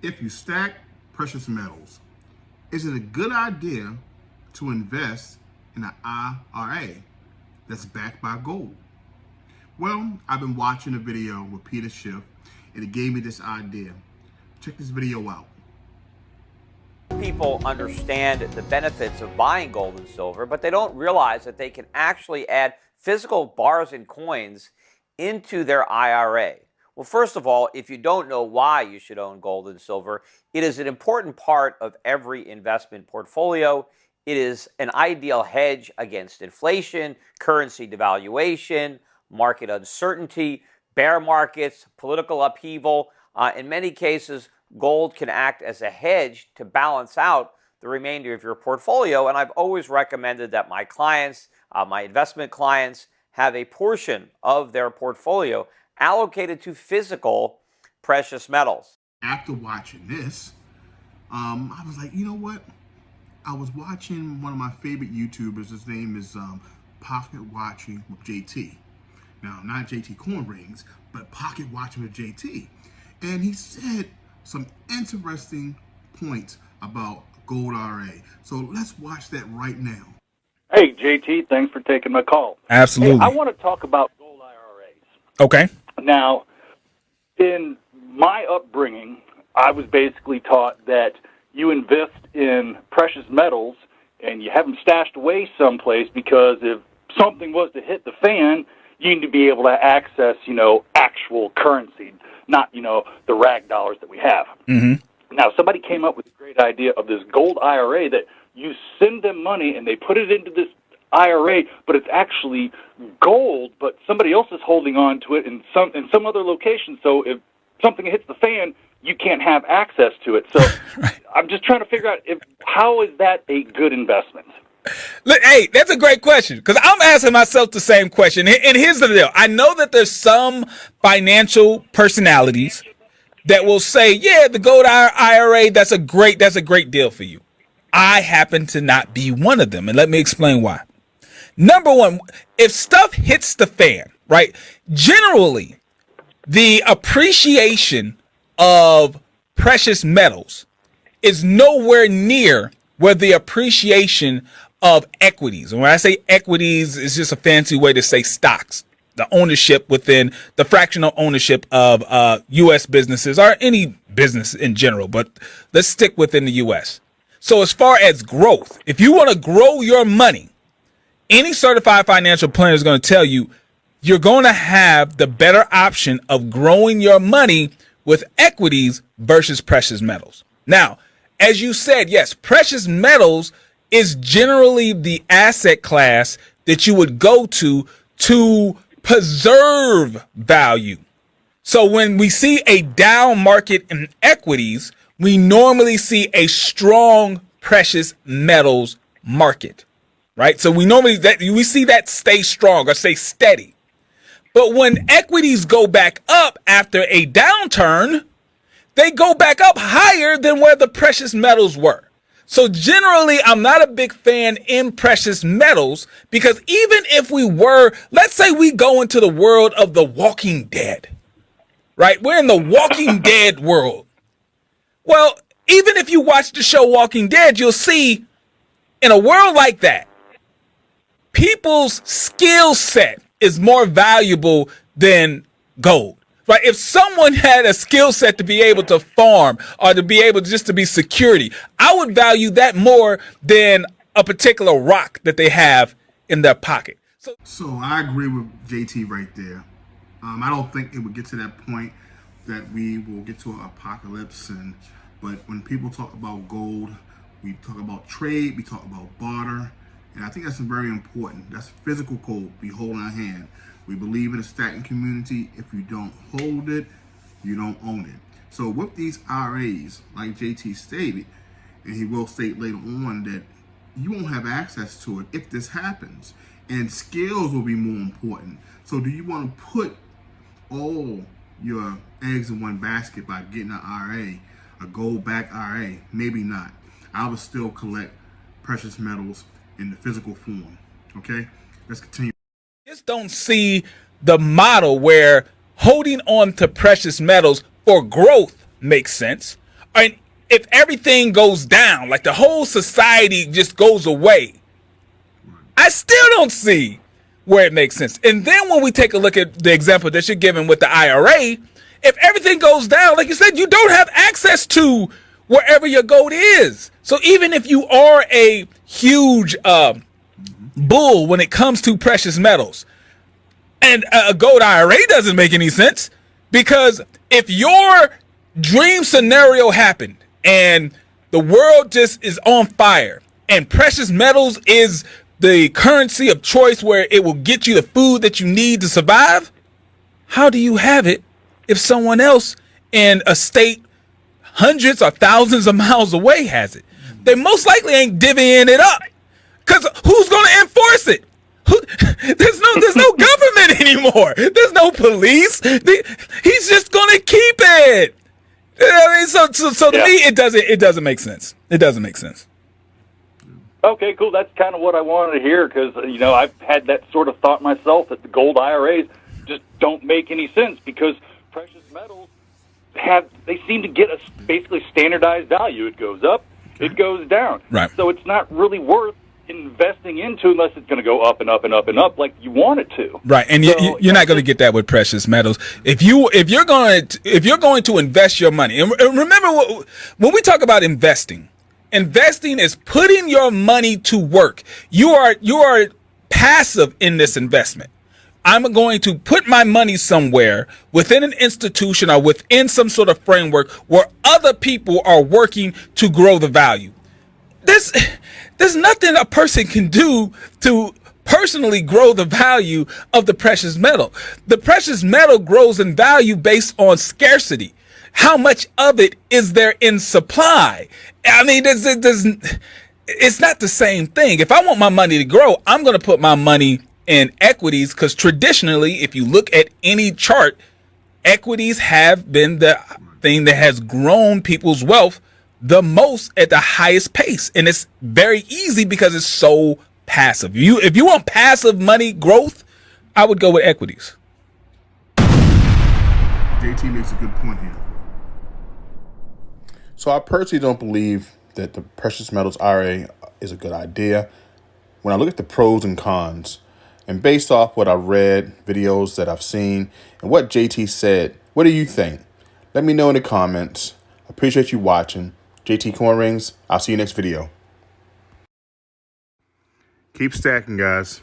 If you stack precious metals, is it a good idea to invest in an IRA that's backed by gold? Well, I've been watching a video with Peter Schiff, and it gave me this idea. Check this video out. People understand the benefits of buying gold and silver, but they don't realize that they can actually add physical bars and coins into their IRA. Well, first of all, if you don't know why you should own gold and silver, it is an important part of every investment portfolio. It is an ideal hedge against inflation, currency devaluation, market uncertainty, bear markets, political upheaval. In many cases, gold can act as a hedge to balance out the remainder of your portfolio. And I've always recommended that my clients, my investment clients, have a portion of their portfolio allocated to physical precious metals. After watching this, I was like, you know what? I was watching one of my favorite YouTubers. His name is Pocket Watching with JT. Now, not JTCoinRings, but Pocket Watching with JT. And he said some interesting points about gold IRA. So let's watch that right now. Hey, JT, thanks for taking my call. Absolutely. Hey, I want to talk about gold IRAs. Okay. Now, in my upbringing, I was basically taught that you invest in precious metals and you have them stashed away someplace because if something was to hit the fan, you need to be able to access, actual currency, not, the rag dollars that we have. Mm-hmm. Now, somebody came up with a great idea of this gold IRA that you send them money and they put it into this IRA, but it's actually gold, but somebody else is holding on to it in some other location. So if something hits the fan, you can't have access to it. So Right. I'm just trying to figure out how is that a good investment? Look, hey, that's a great question because I'm asking myself the same question. And here's the deal. I know that there's some financial personalities that will say, yeah, the gold IRA, that's a great deal for you. I happen to not be one of them. And let me explain why. Number one, if stuff hits the fan, right, generally the appreciation of precious metals is nowhere near where the appreciation of equities. And when I say equities, it's just a fancy way to say stocks, the ownership within the fractional ownership of U.S. businesses or any business in general. But let's stick within the U.S. So as far as growth, if you want to grow your money, any certified financial planner is going to tell you you're going to have the better option of growing your money with equities versus precious metals. Now, as you said, yes, precious metals is generally the asset class that you would go to preserve value. So when we see a down market in equities, we normally see a strong precious metals market, right? So we see that stay strong or stay steady. But when equities go back up after a downturn, they go back up higher than where the precious metals were. So generally, I'm not a big fan in precious metals because even if let's say we go into the world of The Walking Dead, right? We're in the Walking Dead world. Well, even if you watch the show Walking Dead, you'll see in a world like that, people's skill set is more valuable than gold. Right? If someone had a skill set to be able to farm or to be able to be security, I would value that more than a particular rock that they have in their pocket. So I agree with JT right there. I don't think it would get to that point that we will get to an apocalypse. But when people talk about gold, we talk about trade, we talk about barter. And I think that's very important. That's physical gold we hold in our hand. We believe in a stacking community. If you don't hold it, you don't own it. So with these IRAs, like JT stated, and he will state later on that you won't have access to it if this happens. And skills will be more important. So do you want to put all your eggs in one basket by getting an IRA, a gold-backed IRA? Maybe not. I would still collect precious metals in the physical form. Okay, let's continue. Just don't see the model where holding on to precious metals for growth makes sense, And if everything goes down, like the whole society just goes away, I still don't see where it makes sense. And then when we take a look at the example that you're giving with the IRA, if everything goes down, like you said, you don't have access to wherever your gold is. So even if you are a huge bull when it comes to precious metals, and a gold IRA doesn't make any sense, because if your dream scenario happened and the world just is on fire and precious metals is the currency of choice where it will get you the food that you need to survive, how do you have it if someone else in a state hundreds or thousands of miles away has it? They most likely ain't divvying it up, because who's going to enforce it? There's no government anymore. There's no police. He's just going to keep it. I mean, so to me, it doesn't make sense. It doesn't make sense. Okay, cool. That's kind of what I wanted to hear, because, you know, I've had that sort of thought myself, that the gold IRAs just don't make any sense, because precious metals they seem to get a basically standardized value. It goes up, it goes down. Right. So it's not really worth investing into unless it's going to go up and up and up and up like you want it to. Right, and so, you're not going to get that with precious metals. If you're going to invest your money, and remember when we talk about investing is putting your money to work. You are passive in this investment. I'm going to put my money somewhere within an institution or within some sort of framework where other people are working to grow the value. There's nothing a person can do to personally grow the value of the precious metal. The precious metal grows in value based on scarcity. How much of it is there in supply? I mean, it's not the same thing. If I want my money to grow, I'm going to put my money in equities, because traditionally, if you look at any chart, equities have been the thing that has grown people's wealth the most at the highest pace. And it's very easy because it's so passive. If you want passive money growth, I would go with equities. JT makes a good point here. So I personally don't believe that the precious metals IRA is a good idea. When I look at the pros and cons, and based off what I've read, videos that I've seen, and what JT said, what do you think? Let me know in the comments. I appreciate you watching. JTCoinRings, I'll see you next video. Keep stacking, guys.